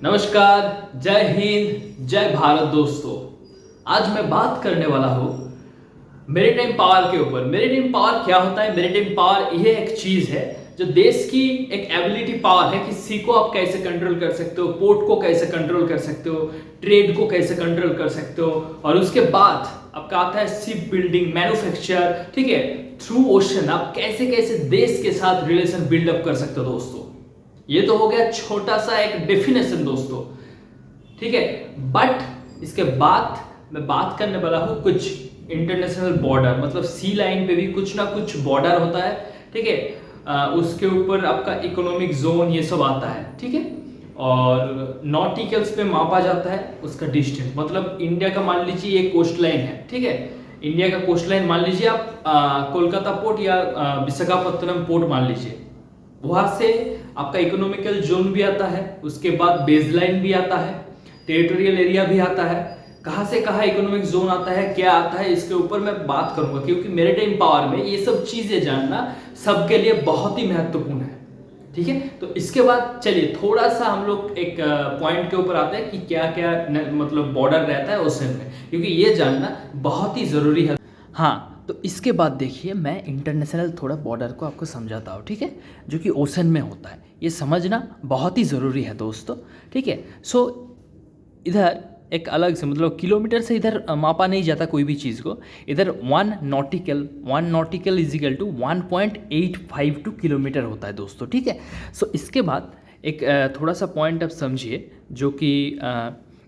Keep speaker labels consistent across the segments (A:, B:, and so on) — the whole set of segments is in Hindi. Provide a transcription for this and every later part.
A: नमस्कार, जय हिंद, जय भारत दोस्तों। आज मैं बात करने वाला हूँ मेरीटाइम पावर के ऊपर। मेरीटाइम पावर क्या होता है? मेरीटाइम पावर यह एक चीज है जो देश की एक एबिलिटी पावर है कि सी को आप कैसे कंट्रोल कर सकते हो, पोर्ट को कैसे कंट्रोल कर सकते हो, ट्रेड को कैसे कंट्रोल कर सकते हो, और उसके बाद आपका आता है शिप बिल्डिंग, मैन्युफैक्चर, ठीक है, थ्रू ओशन आप कैसे कैसे देश के साथ रिलेशन बिल्डअप कर सकते हो दोस्तों। ये तो हो गया छोटा सा एक डेफिनेशन दोस्तों, ठीक है। बट इसके बाद मैं बात करने वाला हूं कुछ इंटरनेशनल बॉर्डर, मतलब सी लाइन पे भी कुछ ना कुछ बॉर्डर होता है, ठीक है। उसके ऊपर आपका इकोनॉमिक जोन ये सब आता है, ठीक है। और नॉटिकल्स पे मापा जाता है उसका डिस्टेंस, मतलब इंडिया का मान लीजिए ये कोस्ट लाइन है, ठीक है। इंडिया का कोस्ट लाइन मान लीजिए आप कोलकाता पोर्ट या विशाखापत्तनम पोर्ट मान लीजिए, वहां से आपका इकोनॉमिकल जोन भी आता है, उसके बाद बेसलाइन भी आता है, टेरिटोरियल एरिया भी आता है। कहां से कहां इकोनॉमिक जोन आता है, क्या आता है, इसके ऊपर मैं बात करूंगा, क्योंकि मैरीटाइम पावर में ये सब चीजें जानना सबके लिए बहुत ही महत्वपूर्ण है, ठीक है। तो इसके बाद चलिए थोड़ा सा हम लोग एक पॉइंट के ऊपर आते हैं कि क्या क्या मतलब बॉर्डर रहता है ओशन में, क्योंकि ये जानना बहुत ही जरूरी है। हाँ, तो इसके बाद देखिए मैं इंटरनेशनल थोड़ा बॉर्डर को आपको समझाता हूँ, ठीक है, जो कि ओशन में होता है। ये समझना बहुत ही ज़रूरी है दोस्तों, ठीक है। सो इधर एक अलग से मतलब किलोमीटर से इधर मापा नहीं जाता कोई भी चीज़ को। इधर one nautical is equal to 1.852 kilometre होता है दोस्तों, ठीक है। सो इसके बाद एक थोड़ा सा पॉइंट आप समझिए जो कि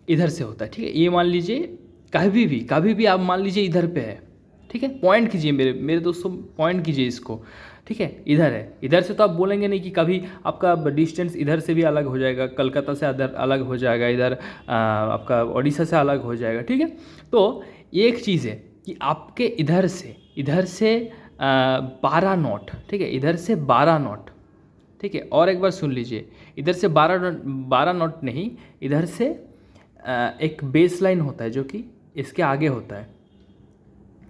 A: इधर से होता है, ठीक है। ये मान लीजिए कभी भी आप मान लीजिए इधर पे है, ठीक है। पॉइंट कीजिए मेरे मेरे दोस्तों, पॉइंट कीजिए इसको, ठीक है। इधर है, इधर से तो आप बोलेंगे नहीं कि कभी आपका डिस्टेंस इधर से भी अलग हो जाएगा, कलकत्ता से अदर अलग हो जाएगा, इधर आपका उड़ीसा से अलग हो जाएगा, ठीक है। तो ये एक चीज़ है कि आपके इधर से 12 नॉट, ठीक है, इधर से 12 नॉट, ठीक है। और एक बार सुन लीजिए, इधर से 12 नॉट नहीं, इधर से एक बेस लाइन होता है जो कि इसके आगे होता है,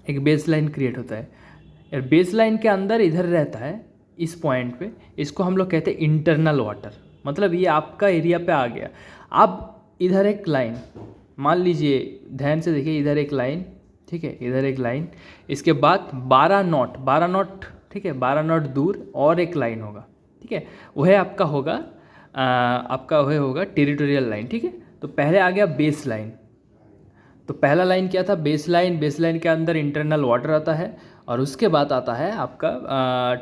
A: एक बेस लाइन क्रिएट होता है। और बेस लाइन के अंदर इधर रहता है इस पॉइंट पे, इसको हम लोग कहते हैं इंटरनल वाटर, मतलब ये आपका एरिया पे आ गया। अब इधर एक लाइन मान लीजिए, ध्यान से देखिए, इधर एक लाइन, ठीक है, इधर एक लाइन, इसके बाद 12 नॉट, ठीक है, 12 नॉट दूर और एक लाइन होगा, ठीक है। वह आपका होगा आपका वह होगा टेरिटोरियल लाइन, ठीक है। तो पहले आ गया बेस लाइन, तो पहला लाइन क्या था? बेस लाइन के अंदर इंटरनल वाटर आता है, और उसके बाद आता है आपका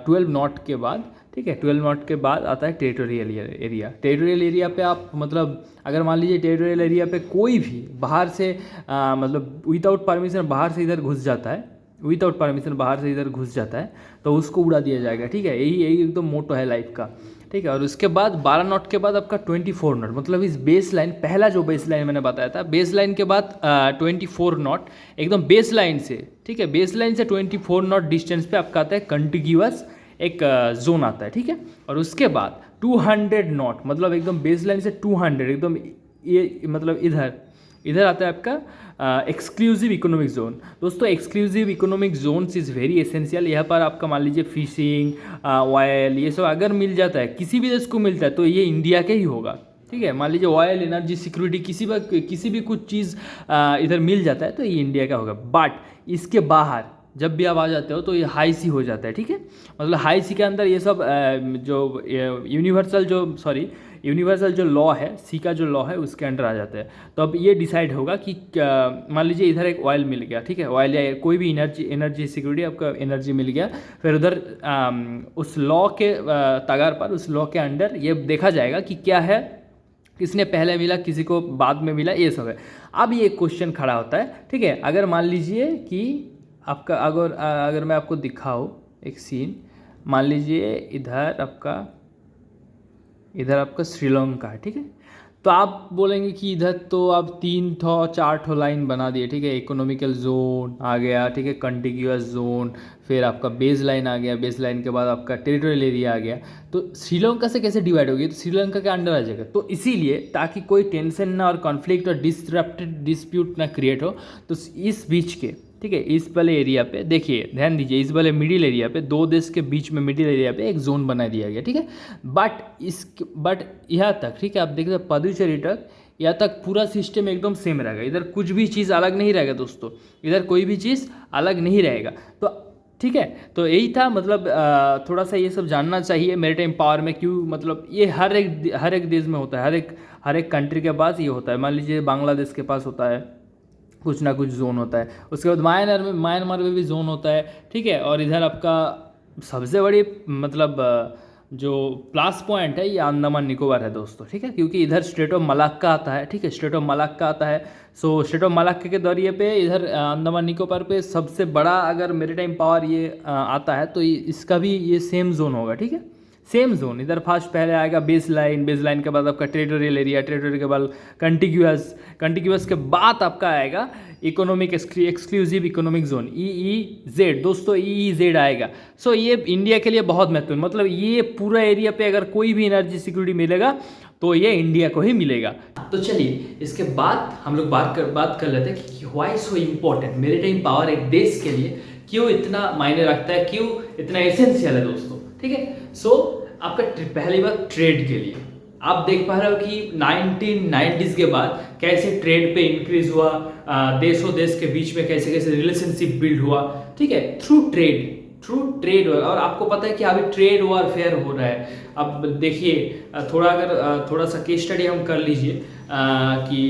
A: 12 नॉट के बाद, ठीक है, 12 नॉट के बाद आता है टेरिटोरियल एरिया। टेरिटोरियल एरिया पे आप मतलब अगर मान लीजिए टेरिटोरियल एरिया पे कोई भी बाहर से मतलब विदाउट परमिशन बाहर से इधर घुस जाता है, विदाउट परमिशन बाहर से इधर घुस जाता है, तो उसको उड़ा दिया जाएगा, ठीक है। यही एकदम मोटो है लाइफ का, ठीक है। और उसके बाद 12 नॉट के बाद आपका 24 नॉट, मतलब इस बेस लाइन, पहला जो बेस लाइन मैंने बताया था, बेस लाइन के बाद 24 नॉट, एकदम बेस लाइन से, ठीक है, बेस लाइन से 24 नॉट डिस्टेंस पे आपका आता है कंटिग्यूअस एक जोन आता है, ठीक है। और उसके बाद 200 नॉट, मतलब एकदम बेस लाइन से 200 एकदम ये मतलब इधर आता है आपका एक्सक्लूसिव इकोनॉमिक जोन। दोस्तों exclusive economic zones is very essential. यहाँ पर आपका मान लीजिए फिशिंग, ऑयल, ये सब अगर मिल जाता है, किसी भी देश को मिलता है, तो ये इंडिया के ही होगा, ठीक है। मान लीजिए ऑयल, एनर्जी, सिक्योरिटी, किसी भी कुछ चीज़ इधर मिल जाता है तो ये इंडिया का होगा। बट इसके बाहर जब भी आप आ जाते हो तो ये हाई सी हो जाता है, ठीक है। मतलब हाई सी के अंदर ये सब जो यूनिवर्सल जो लॉ है, सी का जो लॉ है, उसके अंडर आ जाता है। तो अब ये डिसाइड होगा कि मान लीजिए इधर एक ऑयल मिल गया, ठीक है, ऑयल या कोई भी एनर्जी सिक्योरिटी, आपका एनर्जी मिल गया, फिर उधर उस लॉ के तगार पर, उस लॉ के अंडर ये देखा जाएगा कि क्या है, किसने पहले मिला, किसी को बाद में मिला, ये सब है। अब ये क्वेश्चन खड़ा होता है, ठीक है। अगर मान लीजिए कि आपका अगर मैं आपको दिखाऊँ एक सीन, मान लीजिए इधर आपका श्रीलंका है, ठीक है। तो आप बोलेंगे कि इधर तो आप 3-4 लाइन बना दिए, ठीक है, इकोनॉमिकल जोन आ गया, ठीक है, कंटिग्यूअस जोन, फिर आपका बेस लाइन आ गया, बेस लाइन के बाद आपका टेरिटोरियल एरिया आ गया, तो श्रीलंका से कैसे डिवाइड होगी? तो श्रीलंका के अंडर आ जाएगा। तो इसीलिए ताकि कोई टेंशन ना और कॉन्फ्लिक्ट और डिस्ट्रप्टेड डिस्प्यूट ना क्रिएट हो, तो इस बीच के ठीक है। इस वाले एरिया पे देखिए, ध्यान दीजिए, इस वाले मिडिल एरिया पे, दो देश के बीच में मिडिल एरिया पे एक जोन बना दिया गया, ठीक है। बट यहाँ तक, ठीक है, आप देखिए पुडुचेरी तक, यहाँ तक पूरा सिस्टम एकदम सेम रहेगा। इधर कुछ भी चीज़ अलग नहीं रहेगा दोस्तों, इधर कोई भी चीज़ अलग नहीं रहेगा। तो ठीक है, तो यही था, मतलब थोड़ा सा ये सब जानना चाहिए मैरीटाइम पावर में क्यों, मतलब ये हर एक देश में होता है, हर एक कंट्री के पास ये होता है। मान लीजिए बांग्लादेश के पास होता है, कुछ ना कुछ जोन होता है। उसके बाद म्यांमार में भी जोन होता है, ठीक है। और इधर आपका सबसे बड़ी मतलब जो प्लस पॉइंट है ये अंडमान निकोबार है दोस्तों, ठीक है, क्योंकि इधर स्टेट ऑफ मलाक्का आता है, ठीक है, स्टेट ऑफ मलाक्का आता है। सो स्टेट ऑफ मलाक्का के दरिए पे इधर अंडमान निकोबार पे सबसे बड़ा अगर मैरीटाइम पावर ये आता है तो इसका भी ये सेम जोन होगा, ठीक है, सेम जोन। इधर फर्स्ट पहले आएगा बेस लाइन के बाद आपका टेरिटोरियल एरिया, टेरिटोरियल के बाद कंटिग्यूअस के बाद आपका आएगा economic exclusive economic zone, EEZ दोस्तों, EEZ आएगा। सो ये इंडिया के लिए बहुत महत्वपूर्ण, मतलब ये पूरा एरिया पे अगर कोई भी एनर्जी सिक्योरिटी मिलेगा तो ये इंडिया को ही मिलेगा। तो चलिए इसके बाद हम लोग बात कर लेते हैं कि why so important maritime power एक देश के लिए क्यों इतना मायने रखता है, क्यों इतना एसेंशियल है दोस्तों, ठीक है। सो आपका पहली बात ट्रेड के लिए, आप देख पा रहे हो कि 1990s के बाद कैसे ट्रेड पे इंक्रीज हुआ, देशों देश के बीच में कैसे कैसे रिलेशनशिप बिल्ड हुआ, ठीक है, थ्रू ट्रेड। और आपको पता है कि अभी ट्रेड वॉरफेयर हो रहा है। अब देखिए थोड़ा सा केस स्टडी हम कर लीजिए कि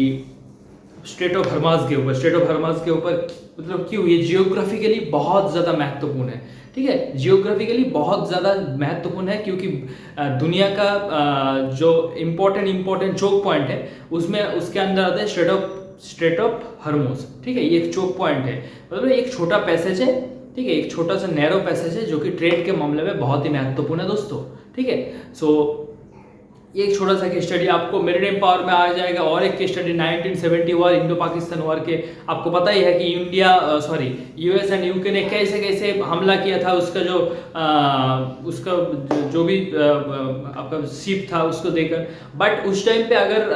A: स्ट्रेट ऑफ हर्माज के ऊपर मतलब क्यों ये जियोग्राफिकली बहुत ज़्यादा महत्वपूर्ण है, ठीक है, जियोग्राफिकली बहुत ज़्यादा महत्वपूर्ण है क्योंकि दुनिया का जो इम्पोर्टेंट चोक पॉइंट है उसमें उसके अंदर आता है स्ट्रेट ऑफ हर्मुज, ठीक है। ये एक चोक पॉइंट है, मतलब एक छोटा पैसेज है, ठीक है, एक छोटा सा नैरो पैसेज है जो कि ट्रेड के मामले में बहुत ही महत्वपूर्ण है दोस्तों, ठीक है। सो ये एक छोटा सा केस स्टडी आपको मैरीटाइम पावर में आ जाएगा। और एक case study 1970 war, Indo Pakistan war के, आपको पता ही है कि यूएस एंड यूके ने कैसे कैसे हमला किया था, उसका जो भी आपका शिप था उसको देकर। बट उस टाइम पे अगर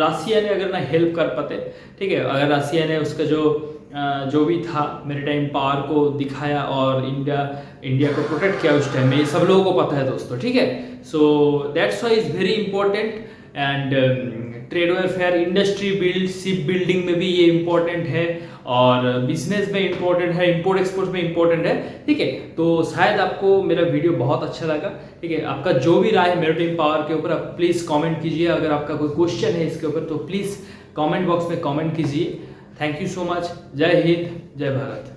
A: रसिया ने अगर ना हेल्प कर पाते, ठीक है, अगर रसिया ने उसका जो भी था मैरीटाइम पावर को दिखाया और इंडिया को प्रोटेक्ट किया उस टाइम में, ये सब लोगों को पता है दोस्तों, ठीक है। So that's why is very important. And trade welfare, industry build, ship building में भी ये इंपॉर्टेंट है, और बिजनेस में इंपॉर्टेंट है, इंपोर्ट एक्सपोर्ट में इंपॉर्टेंट है, ठीक है। तो शायद आपको मेरा वीडियो बहुत अच्छा लगा, ठीक है। आपका जो भी राय है मैरीटाइम पावर के ऊपर आप प्लीज़ कमेंट कीजिए। अगर आपका कोई क्वेश्चन है इसके ऊपर तो प्लीज़ कमेंट बॉक्स में कमेंट कीजिए। Thank you so much. जय हिंद, जय भारत।